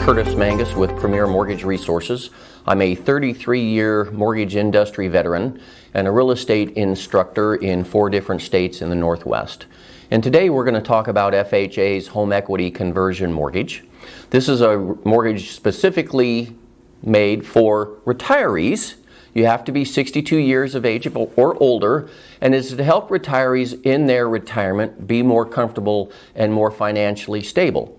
Curtis.Mangus with Premier Mortgage Resources. I'm a 33-year mortgage industry veteran and a real estate instructor in 4 different states in the Northwest. And today we're going to talk about FHA's home equity conversion mortgage. This is a mortgage specifically made for retirees. You have to be 62 years of age or older, and is to help retirees in their retirement be more comfortable and more financially stable.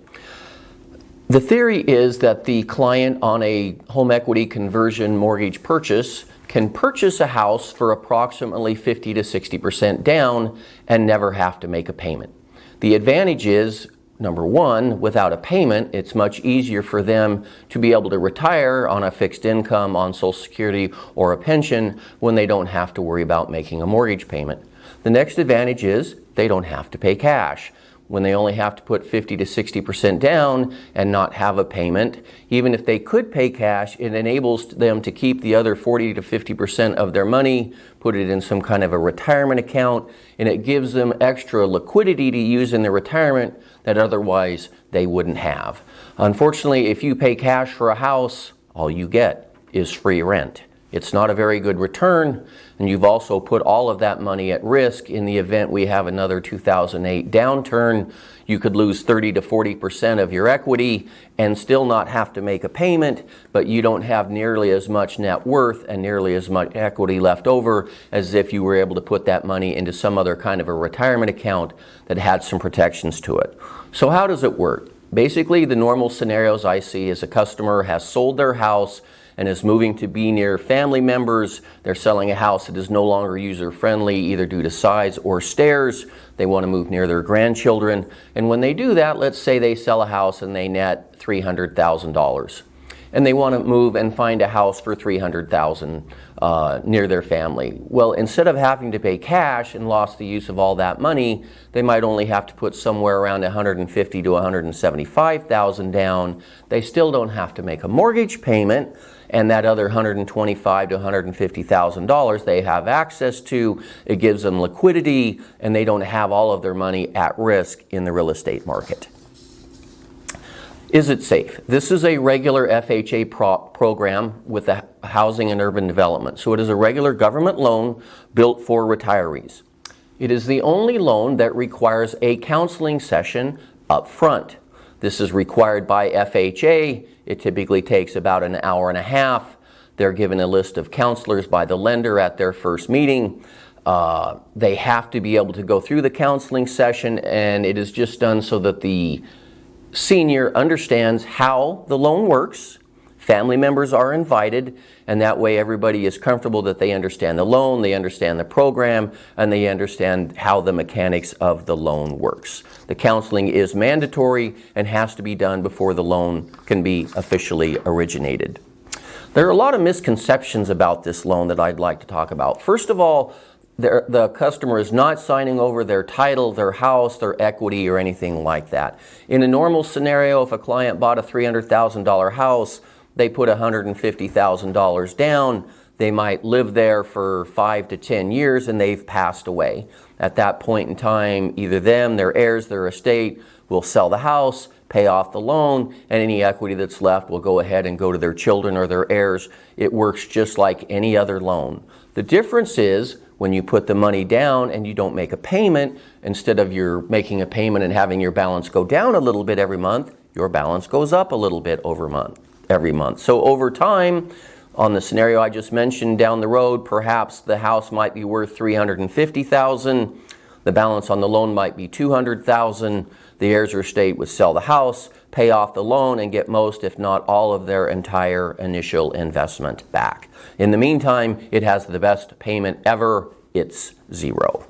The theory is that the client on a home equity conversion mortgage purchase can purchase a house for approximately 50 to 60% down and never have to make a payment. The advantage is, number one, without a payment, it's much easier for them to be able to retire on a fixed income, on Social Security or a pension when they don't have to worry about making a mortgage payment. The next advantage is they don't have to pay cash. When they only have to put 50 to 60% down and not have a payment, even if they could pay cash, it enables them to keep the other 40 to 50% of their money, put it in some kind of a retirement account, and it gives them extra liquidity to use in their retirement that otherwise they wouldn't have. Unfortunately, if you pay cash for a house, all you get is free rent. It's not a very good return, and you've also put all of that money at risk in the event we have another 2008 downturn. You could lose 30 to 40% of your equity and still not have to make a payment, but you don't have nearly as much net worth and nearly as much equity left over as if you were able to put that money into some other kind of a retirement account that had some protections to it. So how does it work? Basically, the normal scenarios I see is a customer has sold their house and is moving to be near family members. They're selling a house that is no longer user-friendly, either due to size or stairs. They want to move near their grandchildren. And when they do that, let's say they sell a house and they net $300,000. And they want to move and find a house for $300,000 near their family. Well, instead of having to pay cash and lost the use of all that money, they might only have to put somewhere around $150,000 to $175,000 down. They still don't have to make a mortgage payment, and that other $125,000 to $150,000 they have access to. It gives them liquidity, and they don't have all of their money at risk in the real estate market. Is it safe? This is a regular FHA program with the Housing and Urban Development. So it is a regular government loan built for retirees. It is the only loan that requires a counseling session up front. This is required by FHA. It typically takes about an hour and a half. They're given a list of counselors by the lender at their first meeting. They have to be able to go through the counseling session, and it is just done so that the senior understands how the loan works. Family members are invited, and that way everybody is comfortable that they understand the loan, they understand the program, and they understand how the mechanics of the loan works. The counseling is mandatory and has to be done before the loan can be officially originated. There are a lot of misconceptions about this loan that I'd like to talk about. First of all, the customer is not signing over their title, their house, their equity, or anything like that. In a normal scenario, if a client bought a $300,000 house, they put $150,000 down. They might live there for 5 to 10 years and they've passed away. At that point in time, either them, their heirs, their estate will sell the house, pay off the loan, and any equity that's left will go ahead and go to their children or their heirs. It works just like any other loan. The difference is when you put the money down and you don't make a payment, instead of you're making a payment and having your balance go down a little bit every month, your balance goes up a little bit every month. So over time, on the scenario I just mentioned down the road, perhaps the house might be worth $350,000. The balance on the loan might be $200,000. The heirs or estate would sell the house, pay off the loan, and get most, if not all, of their entire initial investment back. In the meantime, it has the best payment ever. It's zero.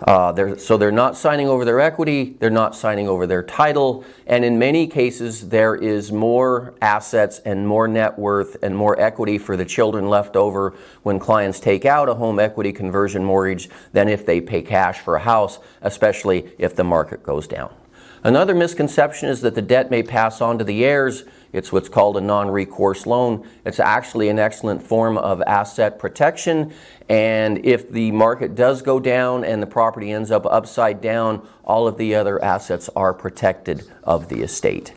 So they're not signing over their equity, they're not signing over their title, and in many cases there is more assets and more net worth and more equity for the children left over when clients take out a home equity conversion mortgage than if they pay cash for a house, especially if the market goes down. Another misconception is that the debt may pass on to the heirs. It's what's called a non-recourse loan. It's actually an excellent form of asset protection, and if the market does go down and the property ends up upside down, all of the other assets are protected of the estate.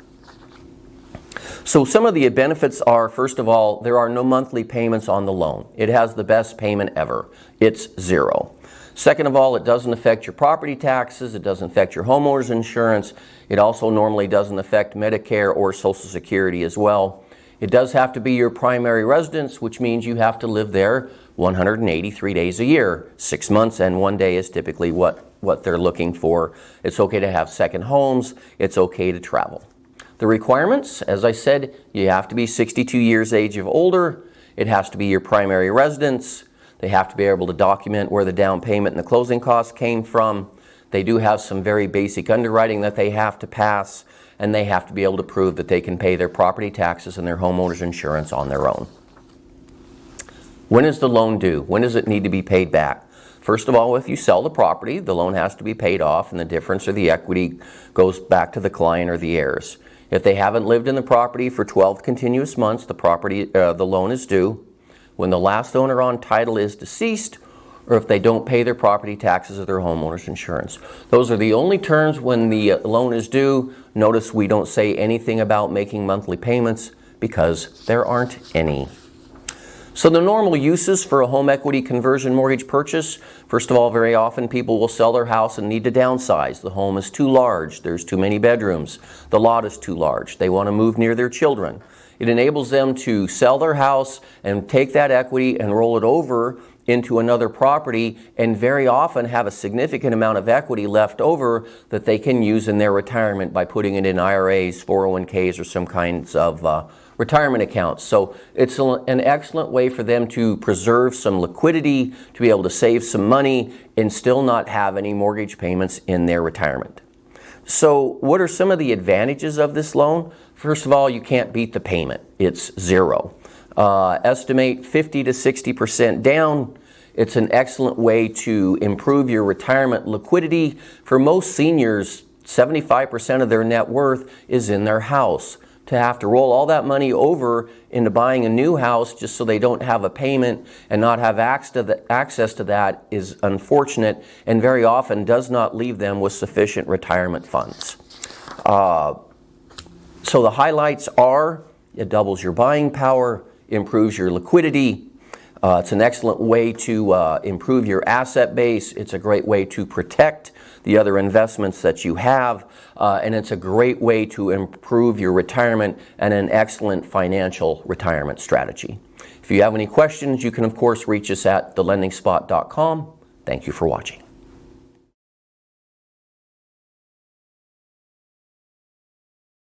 So some of the benefits are, first of all, there are no monthly payments on the loan. It has the best payment ever. It's zero. Second of all, it doesn't affect your property taxes. It doesn't affect your homeowner's insurance. It also normally doesn't affect Medicare or Social Security as well. It does have to be your primary residence, which means you have to live there 183 days a year. 6 months and 1 day is typically what they're looking for. It's okay to have second homes. It's okay to travel. The requirements, as I said, you have to be 62 years age or older. It has to be your primary residence. They have to be able to document where the down payment and the closing costs came from. They do have some very basic underwriting that they have to pass, and they have to be able to prove that they can pay their property taxes and their homeowner's insurance on their own. When is the loan due? When does it need to be paid back? First of all, if you sell the property, the loan has to be paid off, and the difference or the equity goes back to the client or the heirs. If they haven't lived in the property for 12 continuous months, the loan is due. When the last owner on title is deceased, or if they don't pay their property taxes or their homeowner's insurance. Those are the only terms when the loan is due. Notice we don't say anything about making monthly payments because there aren't any. So the normal uses for a home equity conversion mortgage purchase, first of all, very often people will sell their house and need to downsize. The home is too large, there's too many bedrooms, the lot is too large, they want to move near their children. It enables them to sell their house and take that equity and roll it over into another property, and very often have a significant amount of equity left over that they can use in their retirement by putting it in IRAs, 401ks, or some kinds of retirement accounts. So it's an excellent way for them to preserve some liquidity, to be able to save some money and still not have any mortgage payments in their retirement. So what are some of the advantages of this loan? First of all, you can't beat the payment. It's zero. Estimate 50 to 60% down. It's an excellent way to improve your retirement liquidity. For most seniors, 75% of their net worth is in their house. To have to roll all that money over into buying a new house just so they don't have a payment and not have access to that is unfortunate, and very often does not leave them with sufficient retirement funds. So the highlights are, it doubles your buying power, improves your liquidity. It's an excellent way to improve your asset base. It's a great way to protect the other investments that you have, and it's a great way to improve your retirement and an excellent financial retirement strategy. If you have any questions, you can of course reach us at thelendingspot.com. Thank you for watching.